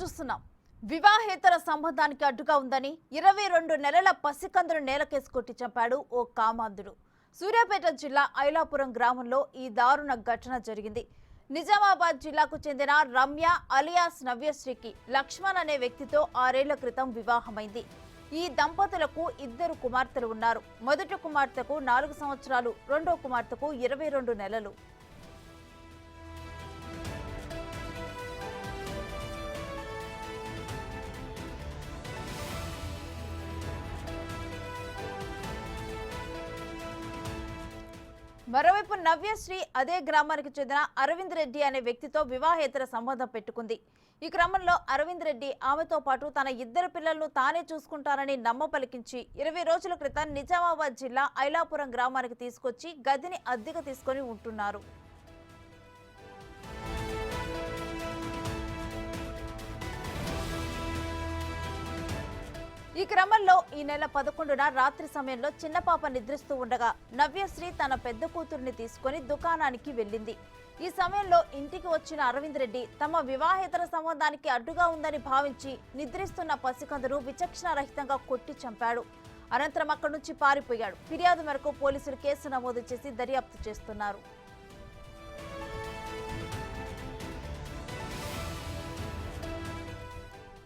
చూస్తున్నాం. వివాహేతర సంబంధానికి అడ్డుగా ఉందని 22 నెలల పసికందును నేలకేసి కొట్టి చంపాడు ఓ కామాంధుడు. సూర్యాపేట జిల్లా ఐలాపురం గ్రామంలో ఈ దారుణ ఘటన జరిగింది. నిజామాబాద్ జిల్లాకు చెందిన రమ్య అలియాస్ నవ్యశ్రీకి లక్ష్మణ్ అనే వ్యక్తితో 6 ఏళ్ల క్రితం వివాహమైంది. ఈ దంపతులకు 2 కుమార్తెలు ఉన్నారు. మొదటి కుమార్తెకు 4 సంవత్సరాలు, రెండో కుమార్తెకు 22 నెలలు. మరోవైపు నవ్యశ్రీ అదే గ్రామానికి చెందిన అరవింద్ రెడ్డి అనే వ్యక్తితో వివాహేతర సంబంధం పెట్టుకుంది. ఈ క్రమంలో అరవింద్ రెడ్డి ఆమెతో పాటు తన 2 పిల్లలను తానే చూసుకుంటానని నమ్మపలికించి 20 రోజుల క్రితం నిజామాబాద్ జిల్లా ఐలాపురం గ్రామానికి తీసుకొచ్చి గదిని అద్దెకు తీసుకొని ఉంటున్నారు. ఈ క్రమంలో ఈ నెల 11న రాత్రి సమయంలో చిన్న పాప నిద్రిస్తూ ఉండగా నవ్యశ్రీ తన పెద్ద కూతురిని తీసుకుని దుకాణానికి వెళ్ళింది. ఈ సమయంలో ఇంటికి వచ్చిన అరవింద్ రెడ్డి తమ వివాహేతర సంబంధానికి అడ్డుగా ఉందని భావించి నిద్రిస్తున్న పసికందును విచక్షణారహితంగా కొట్టి చంపాడు. అనంతరం అక్కడి నుంచి పారిపోయాడు. ఫిర్యాదు మేరకు పోలీసులు కేసు నమోదు చేసి దర్యాప్తు చేస్తున్నారు.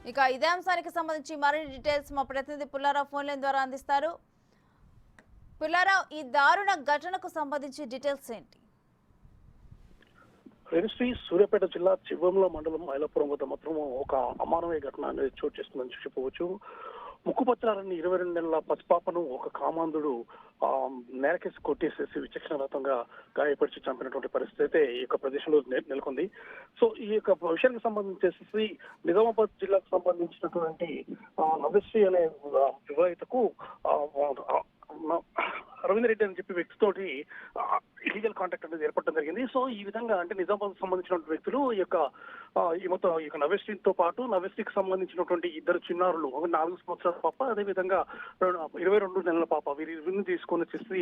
ఇక ఇదే అంశానికి సంబంధించి మరిన్ని డీటెయిల్స్ మా ప్రతినిధి పుల్లారావు ఫోన్ లైన్ ద్వారా అందిస్తారు. పుల్లారావు, ఈ దారుణ ఘటనకు సంబంధించి డీటెయిల్స్ ఏంటి? శ్రీ సూర్యాపేట జిల్లా చివ్వంల మండలం ఐలాపురం వద్ద మాత్రం ఒక అమానవీయ ఘటన అనేది చోటు చేస్తుందని చెప్పవచ్చు. ముక్కుపచ్చలారని 22 నెలల పసిపాపను ఒక కామాంధుడు నేరకేసి కొట్టేసేసి విచక్షణారహితంగా గాయపరిచి చంపినటువంటి పరిస్థితి అయితే ఈ యొక్క ప్రదేశంలో నెలకొంది. సో ఈ యొక్క విషయానికి సంబంధించేసి నిజామాబాద్ జిల్లాకు సంబంధించినటువంటి నవ్యశ్రీ అనే వివాహితకు అరవింద్ రెడ్డి అని చెప్పి వ్యక్తితోటి ఇలీగల్ కాంటాక్ట్ అనేది ఏర్పడడం జరిగింది. సో ఈ విధంగా అంటే నిజామాబాద్ సంబంధించినటువంటి వ్యక్తులు ఈ మొత్తం ఈ యొక్క నవ్యశ్రీతో పాటు నవ్యశ్రీకి సంబంధించినటువంటి 2 చిన్నారులు, 4 సంవత్సరాల పాప, అదేవిధంగా 22 నెలల పాప, వీరిని తీసుకొని వచ్చేసి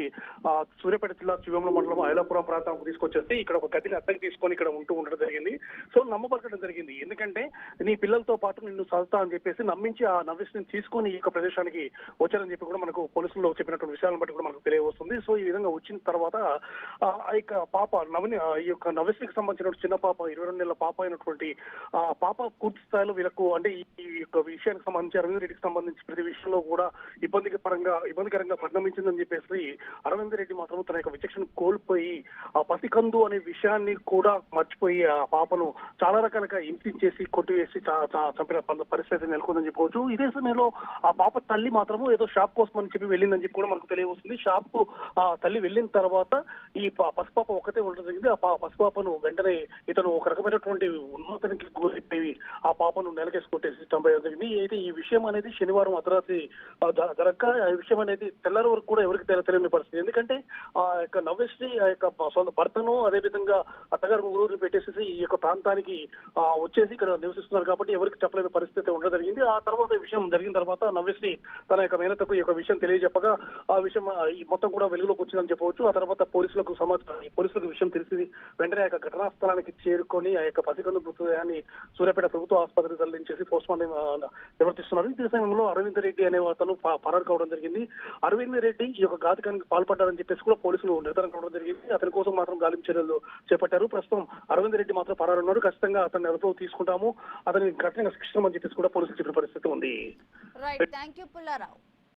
సూర్యాపేట జిల్లా చివ్వంల మండలం ఐలాపురం ప్రాంతానికి తీసుకొచ్చేసి ఇక్కడ ఒక గదిని అద్దెకి తీసుకొని ఇక్కడ ఉండడం జరిగింది. సో నమ్మపలకడం జరిగింది. ఎందుకంటే నీ పిల్లలతో పాటు నిన్ను చదువుతా అని చెప్పేసి నమ్మించి ఆ నవ్యశ్రీని తీసుకొని ఈ యొక్క ప్రదేశానికి వచ్చారని చెప్పి కూడా మనకు పోలీసుల్లో చెప్పినటువంటి విషయాలను బట్టి కూడా మనకు తెలియవస్తుంది. సో ఈ విధంగా వచ్చిన తర్వాత ఆ యొక్క పాప ఈ యొక్క నవ్యశ్రీకి సంబంధించిన చిన్న పాప 22 నెలల పాప అయినటువంటి ఆ పాప పూర్తి స్థాయిలో వీళ్ళకు అంటే ఈ యొక్క విషయానికి సంబంధించి అరవింద్ రెడ్డికి సంబంధించి ప్రతి విషయంలో కూడా ఇబ్బందికరంగా పరిణమించిందని చెప్పేసి అరవింద్ రెడ్డి మాత్రం తన యొక్క విచక్షణ కోల్పోయి ఆ పసికందు అనే విషయాన్ని కూడా మర్చిపోయి ఆ పాపను చాలా రకాలుగా హింసించేసి కొట్టివేసి చంపిన పరిస్థితి నెలకొందని చెప్పవచ్చు. ఇదే సమయంలో ఆ పాప తల్లి మాత్రము ఏదో షాప్ కోసం అని చెప్పి వెళ్ళిందని చెప్పి కూడా మనకు తెలియవస్తుంది. షాప్ కు ఆ తల్లి వెళ్ళిన తర్వాత ఈ పసిపాప ఒకటే ఉండడం జరిగింది. ఆ పసిపాపను వెంటనే ఇతను ఒక రకమైనటువంటి ఉన్మాదానికి గురైపోయి ఆ పాపను నెలకేసి కొట్టేసి చంపేయడం జరిగింది. అయితే ఈ విషయం అనేది శనివారం అర్ధరాత్రి జరగక ఈ విషయం అనేది తెల్లారి వరకు కూడా ఎవరికి తెలియని పరిస్థితి. ఎందుకంటే ఆ యొక్క నవ్యశ్రీ ఆ యొక్క సొంత భర్తను అదేవిధంగా అత్తగారు ఊరు పెట్టేసి ఈ యొక్క ప్రాంతానికి వచ్చేసి ఇక్కడ నివసిస్తున్నారు కాబట్టి ఎవరికి చెప్పలేని పరిస్థితి ఉండడం జరిగింది. ఆ తర్వాత ఈ విషయం జరిగిన తర్వాత నవ్యశ్రీ తన యొక్క మేనతకు ఈ యొక్క విషయం తెలియజెప్పగా ఆ విషయం మొత్తం కూడా వెలుగులోకి వచ్చిందని చెప్పవచ్చు. ఆ తర్వాత పోలీసులకు విషయం తెలిసింది. వెంటనే ఆ యొక్క ఘటనా స్థలానికి చేరుకొని ఆ యొక్క పసికందు మృతదేహాన్ని సూర్యాపేట ప్రభుత్వ ఆసుపత్రికి తరలించేసి పోస్ట్ మార్టం నిర్వర్తిస్తున్నారు. ఇదే సమయంలో అరవింద్ రెడ్డి అనే అతను పరారు కావడం జరిగింది. అరవింద్ రెడ్డి ఈ యొక్క ఘాతకానికి పాల్పడ్డారని చెప్పేసి కూడా పోలీసులు నిర్ధారణ కావడం జరిగింది. అతని కోసం మాత్రం గాలింపు చర్యలు చేపట్టారు. ప్రస్తుతం అరవింద్ రెడ్డి మాత్రం పరారు ఉన్నారు. ఖచ్చితంగా అతన్ని అదుపులోకి తీసుకుంటాము, అతని కఠినంగా శిక్షిస్తామని చెప్పేసి కూడా పోలీసులు చెప్పిన పరిస్థితి ఉంది. Right, thank you Pullarao.